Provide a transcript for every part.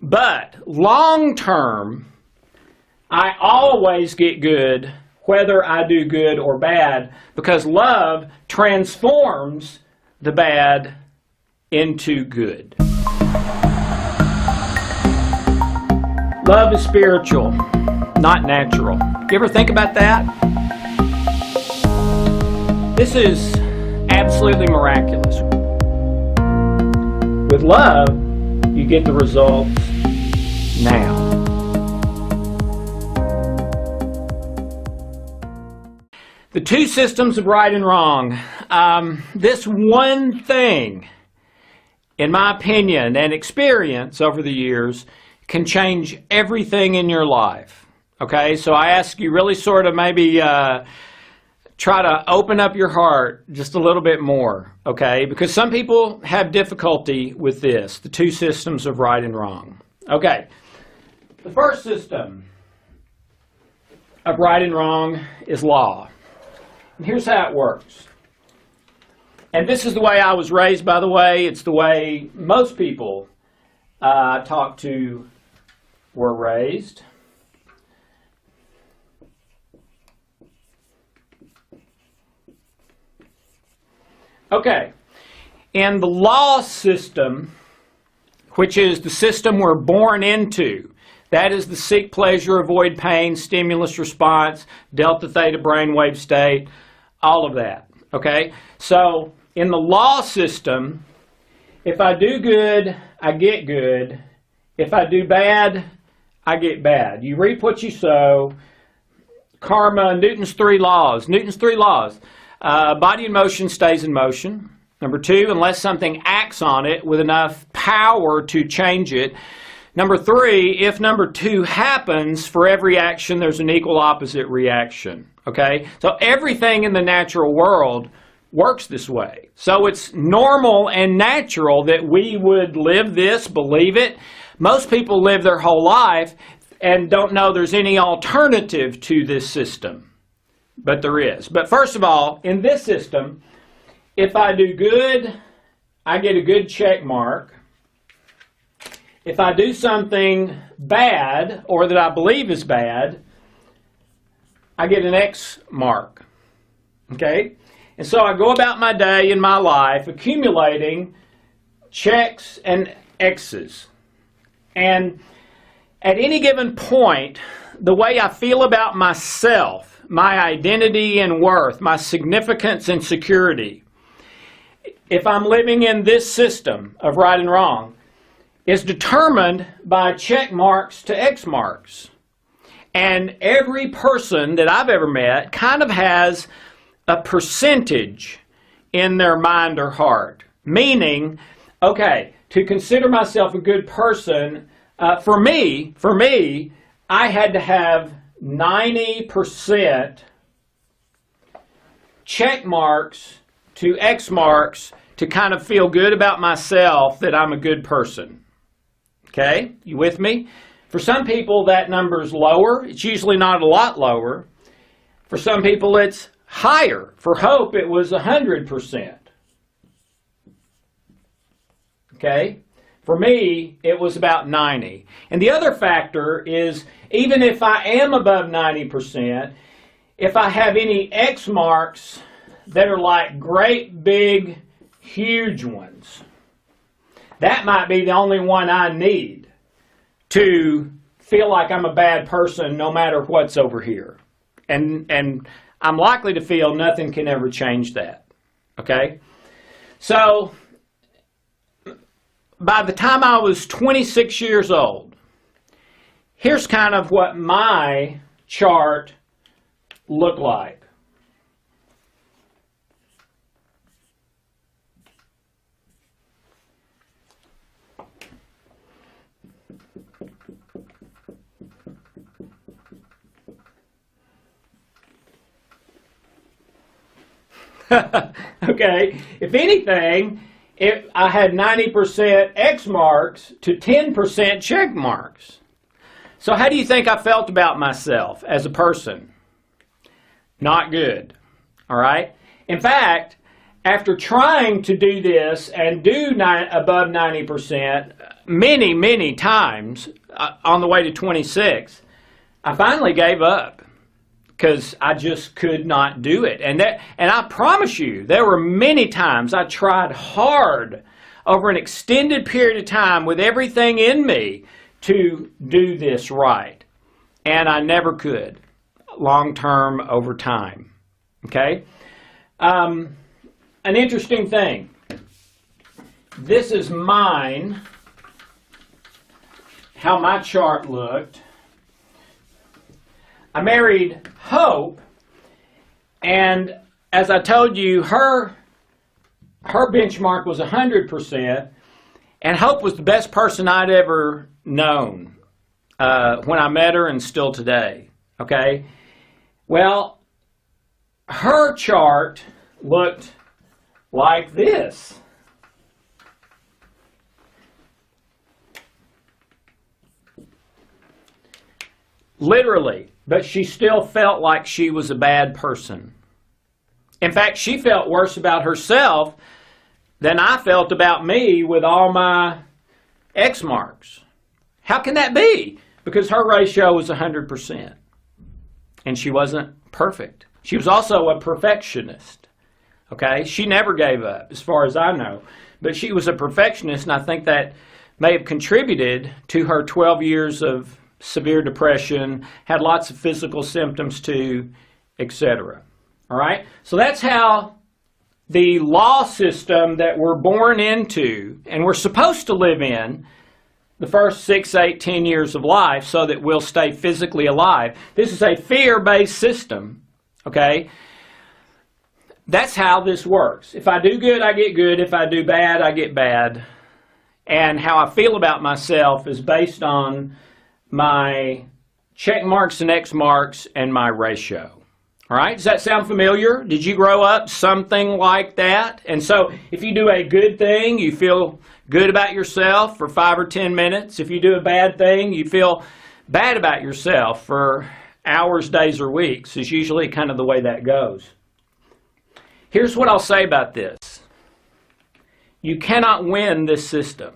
But long term, I always get good whether I do good or bad, because love transforms the bad into good. Love is spiritual, not natural. You ever think about that? This is absolutely miraculous. With love, you get the results now. The two systems of right and wrong. This one thing, in my opinion and experience over the years, can change everything in your life. Okay, so I ask you really sort of maybe try to open up your heart just a little bit more, okay? Because some people have difficulty with this, the two systems of right and wrong. Okay, the first system of right and wrong is law. And here's how it works. And this is the way I was raised, by the way. It's the way most people I talk to were raised. Okay, and the law system, which is the system we're born into, that is the seek pleasure, avoid pain, stimulus response, delta theta brainwave state, all of that, okay? So in the law system, if I do good, I get good. If I do bad, I get bad. You reap what you sow. Karma, Newton's three laws. Body in motion stays in motion. Number two, unless something acts on it with enough power to change it. Number three, if number two happens, for every action there's an equal opposite reaction. Okay? So everything in the natural world works this way. So it's normal and natural that we would live this, believe it. Most people live their whole life and don't know there's any alternative to this system. But there is. But first of all, in this system, if I do good, I get a good check mark. If I do something bad, or that I believe is bad, I get an X mark. Okay? And so I go about my day in my life accumulating checks and X's. And at any given point, the way I feel about myself, my identity and worth, my significance and security, if I'm living in this system of right and wrong, is determined by check marks to X marks. And every person that I've ever met kind of has a percentage in their mind or heart. Meaning, okay, to consider myself a good person, for me, I had to have 90% check marks to X marks to kind of feel good about myself that I'm a good person. Okay? You with me? For some people, that number's lower. It's usually not a lot lower. For some people, it's higher. For Hope, it was 100%. Okay? For me, it was about 90. And the other factor is, even if I am above 90%, if I have any X marks that are like great big, huge ones, that might be the only one I need to feel like I'm a bad person no matter what's over here. And I'm likely to feel nothing can ever change that. Okay? So, by the time I was 26 years old, here's kind of what my chart looked like. Okay, if anything, I had 90% X marks to 10% check marks. So how do you think I felt about myself as a person? Not good. All right? In fact, after trying to do this and do above 90% many, many times on the way to 26, I finally gave up because I just could not do it. And I promise you, there were many times I tried hard over an extended period of time with everything in me to do this right. And I never could, long term, over time. Okay? An interesting thing. This is mine, how my chart looked. I married Hope, and as I told you, her benchmark was 100%, and Hope was the best person I'd ever known when I met her and still today. Okay? Well, her chart looked like this. Literally, but she still felt like she was a bad person. In fact, she felt worse about herself than I felt about me with all my X marks. How can that be? Because her ratio was 100%. And she wasn't perfect. She was also a perfectionist. Okay? She never gave up, as far as I know. But she was a perfectionist, and I think that may have contributed to her 12 years of severe depression, had lots of physical symptoms too, etc. All right? So that's how the law system that we're born into and we're supposed to live in the first 6, 8, 10 years of life so that we'll stay physically alive. This is a fear-based system, okay? That's how this works. If I do good, I get good. If I do bad, I get bad. And how I feel about myself is based on my check marks and X marks and my ratio. All right? Does that sound familiar? Did you grow up something like that? And so if you do a good thing, you feel good about yourself for 5 or 10 minutes. If you do a bad thing, you feel bad about yourself for hours, days, or weeks. Is usually kind of the way that goes. Here's what I'll say about this. You cannot win this system.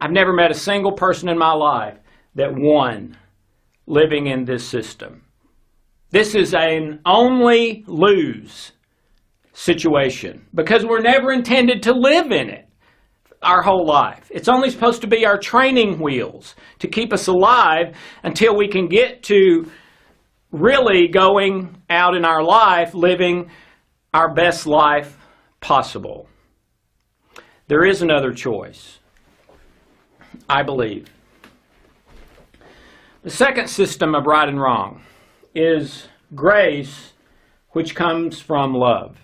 I've never met a single person in my life that won living in this system. This is an only lose situation because we're never intended to live in it our whole life. It's only supposed to be our training wheels to keep us alive until we can get to really going out in our life, living our best life possible. There is another choice, I believe. The second system of right and wrong is grace, which comes from love.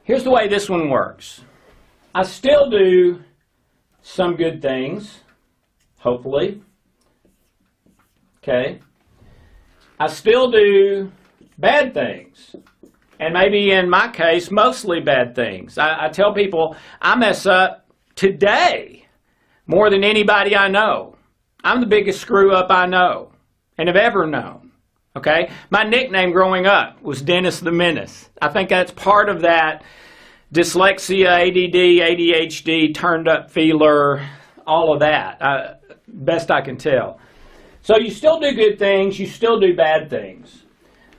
Here's the way this one works. I still do some good things, hopefully. Okay? I still do bad things. And maybe in my case, mostly bad things. I tell people I mess up today more than anybody I know. I'm the biggest screw up I know and have ever known. Okay? My nickname growing up was Dennis the Menace. I think that's part of that dyslexia, ADD, ADHD, turned up feeler, all of that, best I can tell. So you still do good things, you still do bad things.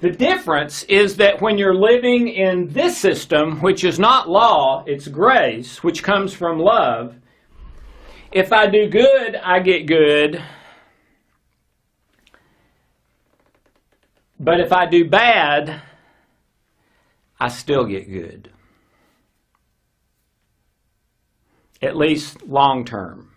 The difference is that when you're living in this system, which is not law, it's grace, which comes from love, if I do good, I get good. But if I do bad, I still get good. At least long term.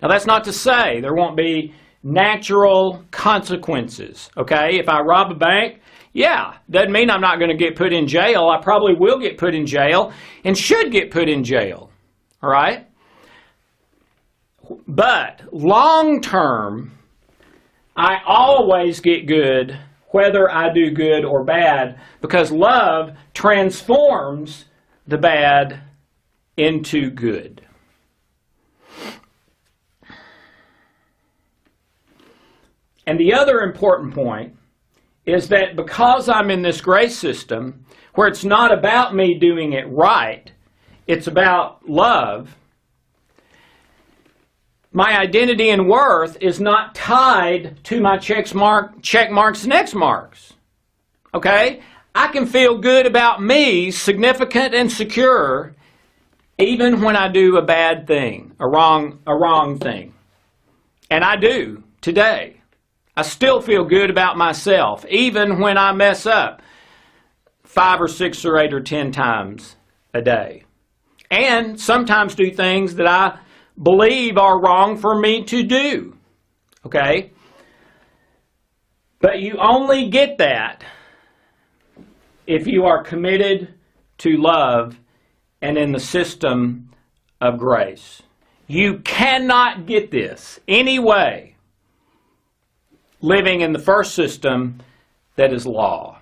Now that's not to say there won't be natural consequences, okay? If I rob a bank, yeah, doesn't mean I'm not going to get put in jail. I probably will get put in jail and should get put in jail, all right? But long term, I always get good whether I do good or bad because love transforms the bad into good. And the other important point is that because I'm in this grace system, where it's not about me doing it right, it's about love, my identity and worth is not tied to my check marks and X marks. Okay? I can feel good about me, significant and secure, even when I do a bad thing, a wrong thing. And I do today. I still feel good about myself, even when I mess up 5 or 6 or 8 or 10 times a day. And sometimes do things that I believe are wrong for me to do. Okay? But you only get that if you are committed to love and in the system of grace. You cannot get this anyway living in the first system that is law.